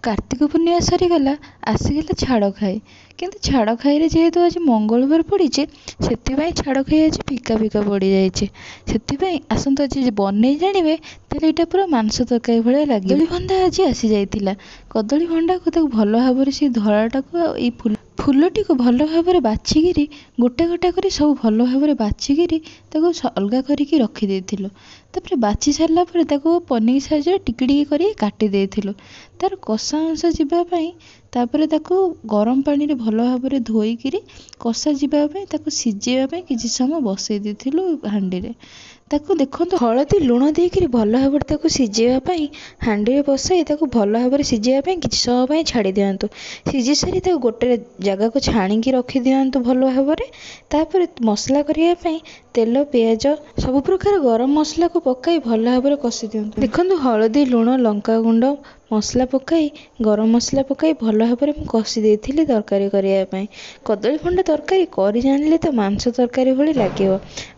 कार्तिक पूर्णिमा सरीगला आसीगला छाड़ खाई किंतु छाड़ खाई जेहेतु आज मंगलवार पड़ी से छाड़ खाई आज फिका फिका पड़ जाए आसतु आज बन जाने तेल यहाँ पूरा मांस तरकारी भाया लगे। कदली भंडा आज आसी जाइला कदली भंडा को भल भाव से धराटा को फुलटी को भल भाव बाछिकी गोटा गोटा कर सब भल भाव बाछिकी अलगा करके रखी तापर बाछि सारा पनीर साइज टिकी कर काटी तार कषा अंश जावाई तापर गरम पानी भल भाव धोईकी कषा जावाई सीझेवाई किसी समय बसई देलु हांडी देखो हलदी लुण देकर भल भाव सीझेवाई हांडी बसई भल भाव सीझेवाई किसी समय छाड़ी दिंतु सीझी सारी गोटे जगह को छाणिकी रखी दिंतु भल भाव तापर मसला करने तेल पियाज सब प्रकार गरम मसला को पकाई भल भाव कषि दिंतु। देखो हलदी लुण लंका गुंड मसला पकाई गरम मसला पकाई भल भाव कषि देती तरकारी करने कदली भंडा तरकारी कर जानिले तो मांस तरकारी भली लगे।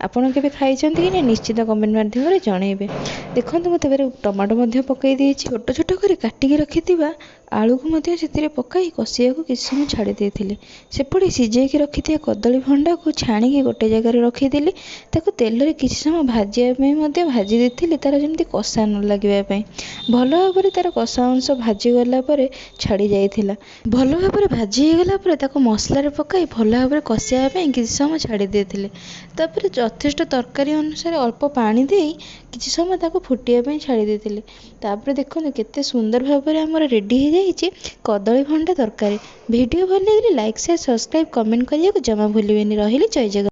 आपड़ के खाई कि ना निश्चित कमेंट माध्यम जनइबे। देखो मत टमाटो पकई दी छोट छोट कर काटिकी रखि आलू को से पकाई कषिया को किसी समय छाड़ी देते सेपटे सीझेकी रखी कदली भंडा को छाणिकी गोटे जगह रखीदी तेल किसी समय भाजिया भाजी देती तार जमी कषा न लगे भल भाव तार कषा अंश भाजी गला छाड़ी जाइला भल भाव भाजी गला मसलार पकाई भल भाव कषापी किसी समय छाड़ी देते तापर यथेष्ट तरकारी अनुसार अल्प पानी दे किसी समय फुटिया छाड़ी देते तापर देखो केते सुंदर भाव आमर रेडी हो जाइए कदली भंडा तरकारी। वीडियो भल लगे लाइक शेयर सब्सक्राइब कमेंट करने को जमा भूलिए। रही जय जगन्नाथ।